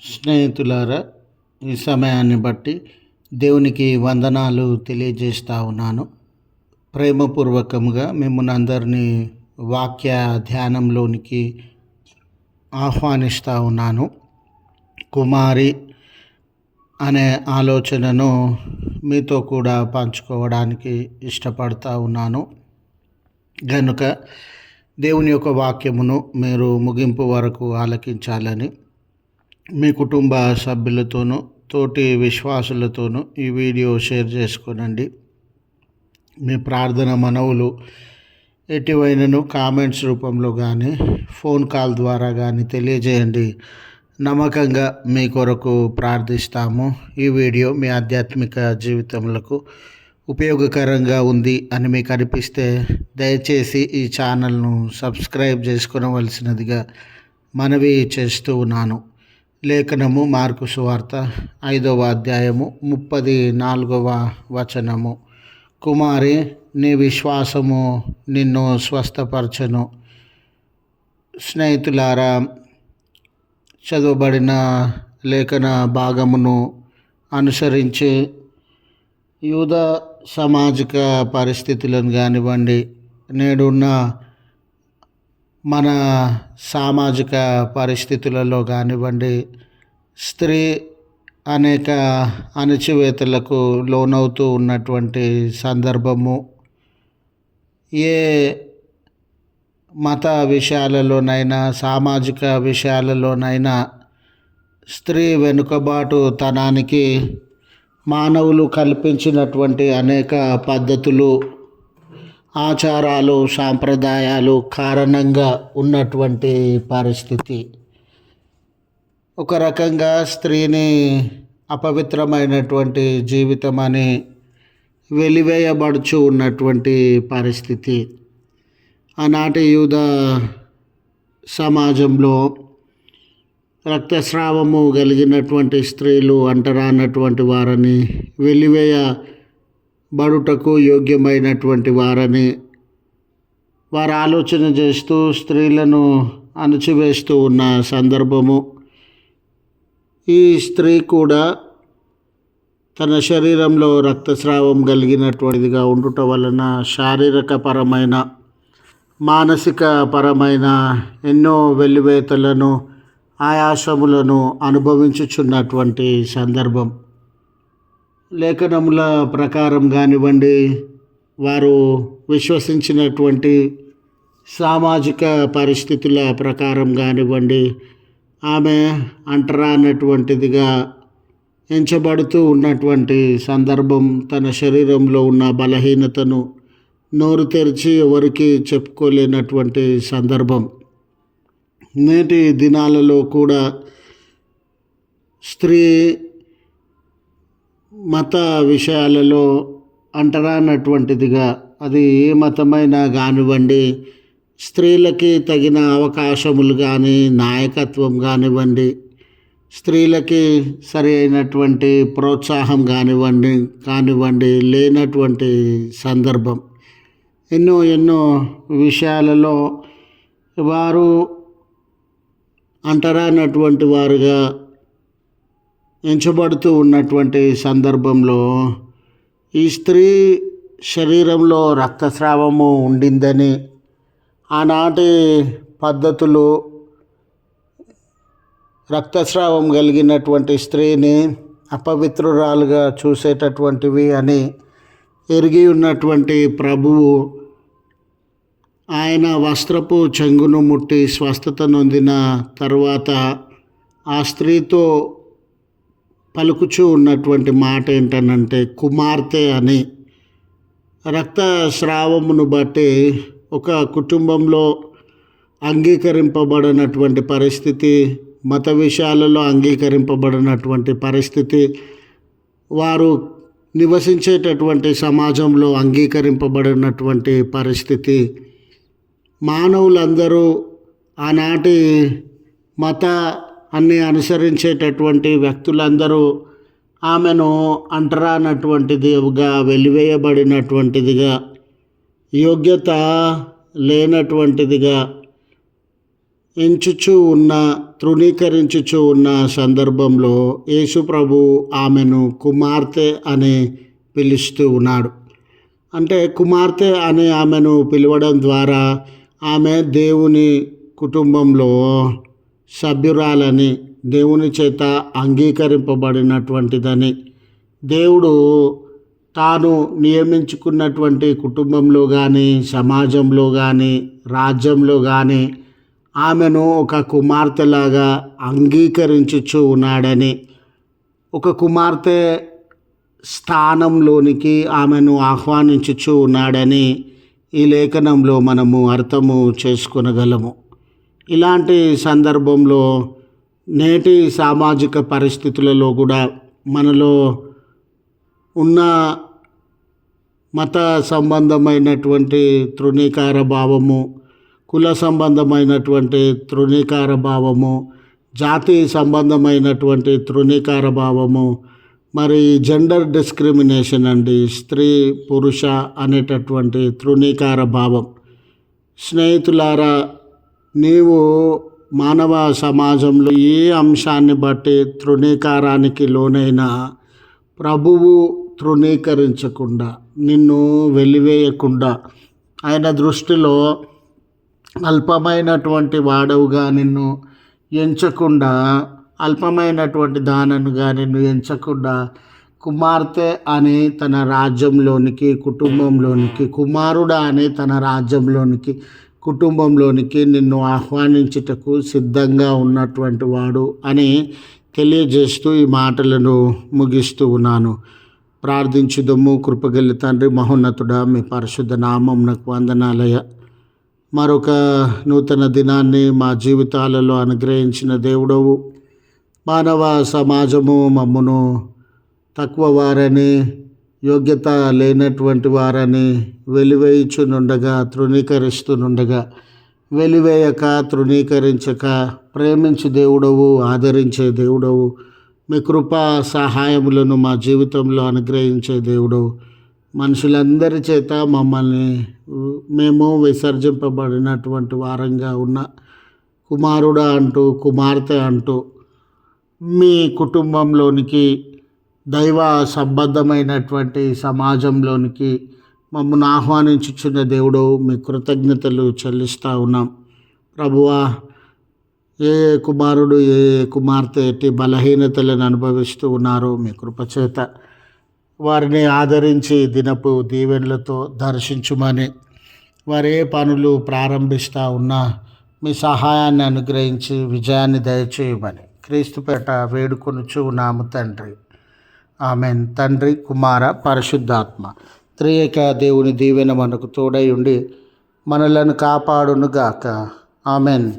స్నేహితులారా, ఈ సమయాన్ని బట్టి దేవునికి వందనాలు తెలియజేస్తా ఉన్నాను. ప్రేమపూర్వకంగా మిమ్మల్ని అందరినీ వాక్య ధ్యానంలోనికి ఆహ్వానిస్తూ ఉన్నాను. కుమారి అనే ఆలోచనను మీతో కూడా పంచుకోవడానికి ఇష్టపడతా ఉన్నాను. గనుక దేవుని యొక్క వాక్యమును మీరు ముగింపు వరకు ఆలకించాలని మీ కుటుంబ సభ్యులతోనూ తోటి విశ్వాసులతోనూ ఈ వీడియో షేర్ చేసుకోనండి. మీ ప్రార్థన మనవులు ఎటువైనను కామెంట్స్ రూపంలో కానీ ఫోన్ కాల్ ద్వారా కానీ తెలియజేయండి. నమ్మకంగా మీ కొరకు ప్రార్థిస్తాము. ఈ వీడియో మీ ఆధ్యాత్మిక జీవితములకు ఉపయోగకరంగా ఉంది అని మీకు అనిపిస్తే దయచేసి ఈ ఛానల్ను సబ్స్క్రైబ్ చేసుకునవలసినదిగా మనవి చేస్తూ ఉన్నాను. లేఖనము మార్కు సువార్త 5వ అధ్యాయము 34వ వచనము. కుమారి, నీ విశ్వాసము నిన్ను స్వస్థపరచను. స్నేహితులారా, చదవబడిన లేఖన భాగమును అనుసరించి యూదా సామాజిక పరిస్థితులను కానివ్వండి, నేడున్న మన సామాజిక పరిస్థితులలో కానివ్వండి, స్త్రీ అనేక అణచివేతలకు లోనవుతూ ఉన్నటువంటి సందర్భము, ఏ మత విషయాలలోనైనా సామాజిక విషయాలలోనైనా స్త్రీ వెనుకబాటుతనానికి మానవులు కల్పించినటువంటి అనేక పద్ధతులు, ఆచారాలు, సాంప్రదాయాలు కారణంగా ఉన్నటువంటి పరిస్థితి. ఒక రకంగా స్త్రీని అపవిత్రమైనటువంటి జీవితం అని వెలివేయబడుచు ఉన్నటువంటి పరిస్థితి. ఆనాటి యూదా సమాజంలో రక్తస్రావము కలిగినటువంటి స్త్రీలు అంటరానటువంటి వారని, వెలివేయబడుటకు యోగ్యమైనటువంటి వారని వారు ఆలోచన చేస్తూ స్త్రీలను అణచివేస్తూ ఉన్న సందర్భము. ఈ స్త్రీ కూడా తన శరీరంలో రక్తస్రావం కలిగినటువంటిదిగా ఉండుట వలన శారీరకపరమైన, మానసిక పరమైన ఎన్నో వెల్లివేతలను, ఆయాసములను అనుభవించుచున్నటువంటి సందర్భం. లేఖనముల ప్రకారం కానివ్వండి, వారు విశ్వసించినటువంటి సామాజిక పరిస్థితుల ప్రకారం కానివ్వండి, ఆమె అంటరానటువంటిదిగా ఎంచబడుతూ ఉన్నటువంటి సందర్భం. తన శరీరంలో ఉన్న బలహీనతను నోరు తెరిచి ఎవరికి చెప్పుకోలేనటువంటి సందర్భం. నేటి దినాలలో కూడా స్త్రీ మత విషయాలలో అంటరానటువంటిదిగా, అది ఏ మతమైనా కానివ్వండి, స్త్రీలకి తగిన అవకాశములు కానీ, నాయకత్వం కానివ్వండి, స్త్రీలకి సరి అయినటువంటి ప్రోత్సాహం కానివ్వండి లేనటువంటి సందర్భం. ఎన్నో విషయాలలో వారు అంటరానటువంటి వారుగా ఎంచబడుతూ ఉన్నటువంటి సందర్భంలో ఈ స్త్రీ శరీరంలో రక్తస్రావము ఉండిందని, ఆనాటి పద్ధతులు రక్తస్రావం కలిగినటువంటి స్త్రీని అపవిత్రురాలుగా చూసేటటువంటివి అని ఎరిగి ఉన్నటువంటి ప్రభువు ఆయన వస్త్రపు చెంగును ముట్టి స్వస్థత నొందిన తరువాత ఆ స్త్రీతో పలుకుచూ ఉన్నటువంటి మాట ఏంటనంటే కుమార్తె అని. రక్తస్రావమును బట్టి ఒక కుటుంబంలో అంగీకరింపబడినటువంటి పరిస్థితి, మత విషయాలలో అంగీకరింపబడినటువంటి పరిస్థితి, వారు నివసించేటటువంటి సమాజంలో అంగీకరింపబడినటువంటి పరిస్థితి, మానవులందరూ ఆనాటి మత అన్ని అనుసరించేటటువంటి వ్యక్తులందరూ ఆమెను అంటరానటువంటిదిగా, వెలివేయబడినటువంటిదిగా, యోగ్యత లేనటువంటిదిగా తృణీకరించుచు ఉన్న సందర్భంలో యేసు ప్రభు ఆమెను కుమార్తె అని పిలుస్తూ ఉన్నాడు. అంటే కుమార్తె అని ఆమెను పిలవడం ద్వారా ఆమె దేవుని కుటుంబంలో సభ్యురాలని, దేవుని చేత అంగీకరింపబడినటువంటిదని, దేవుడు తాను నియమించుకున్నటువంటి కుటుంబంలో కానీ, సమాజంలో కానీ, రాజ్యంలో కానీ ఆమెను ఒక కుమార్తెలాగా అంగీకరించుచు ఉన్నాడని, ఒక కుమార్తె స్థానంలోనికి ఆమెను ఆహ్వానించుచు ఉన్నాడని ఈ లేఖనంలో మనము అర్థము చేసుకొనగలము. ఇలాంటి సందర్భంలో నేటి సామాజిక పరిస్థితులలో కూడా మనలో ఉన్న మత సంబంధమైనటువంటి తృణీకార భావము, కుల సంబంధమైనటువంటి తృణీకార భావము, జాతి సంబంధమైనటువంటి తృణీకార భావము, మరి జెండర్ డిస్క్రిమినేషన్ అండి, స్త్రీ పురుష అనేటటువంటి తృణీకార భావం. స్నేహితులారా, నీవు మానవ సమాజంలో ఏ అంశాన్ని బట్టి తృణీకారానికి లోనైనా ప్రభువు తృణీకరించకుండా, నిన్ను వెలివేయకుండా, ఆయన దృష్టిలో అల్పమైనటువంటి వాడవుగా నిన్ను ఎంచకుండా, అల్పమైనటువంటి దాననుగా నిన్ను ఎంచకుండా కుమార్తె అని తన రాజ్యంలోనికి, కుటుంబంలోనికి, కుమారుడా అని తన రాజ్యంలోనికి, కుటుంబంలోనికి నిన్ను ఆహ్వానించుటకు సిద్ధంగా ఉన్నటువంటి వాడు అని తెలియజేస్తూ ఈ మాటలను ముగిస్తూ ఉన్నాను. ప్రార్థించుదము. కృపగల తండ్రి, మహోన్నతుడా, మీ పరిశుద్ధ నామమునకు వందనాలయ. మరొక నూతన దినాన్ని మా జీవితాలలో అనుగ్రహించిన దేవుడవు. మానవ సమాజము మమ్మను తక్కువ వారని, యోగ్యత లేనటువంటి వారని వెలివేయుచునుండగా, తృణీకరిస్తునుండగా, వెలివేయక, తృణీకరించక, ప్రేమించే దేవుడవు, ఆదరించే దేవుడవు, మీ కృపా సహాయములను మా జీవితంలో అనుగ్రహించే దేవుడవు. మనుషులందరి చేత మమ్మల్ని మేము విసర్జింపబడినటువంటి వారంగా ఉన్న కుమారుడా అంటూ, కుమార్తె అంటూ మీ కుటుంబంలోనికి, దైవ సంబద్ధమైనటువంటి సమాజంలోనికి మమ్మల్ని ఆహ్వానించుచున్న దేవుడు, మీ కృతజ్ఞతలు చెల్లిస్తూ ఉన్నాం. ప్రభువా, ఏ కుమారుడు, ఏ కుమార్తె ఎట్టి బలహీనతలను అనుభవిస్తూ ఉన్నారో మీ కృపచేత వారిని ఆదరించి దినపు దీవెనలతో దర్శించుమని, వారే పనులు ప్రారంభిస్తూ ఉన్నా మీ సహాయాన్ని అనుగ్రహించి విజయాన్ని దయచేయమని క్రీస్తుపేట వేడుకొనుచు ఉన్నాము తండ్రి. ఆమెన్. తండ్రి, కుమార, పరిశుద్ధాత్మ త్రియేక దేవుని దీవెన మనకు తోడై ఉండి మనలను కాపాడునుగాక. ఆమెన్.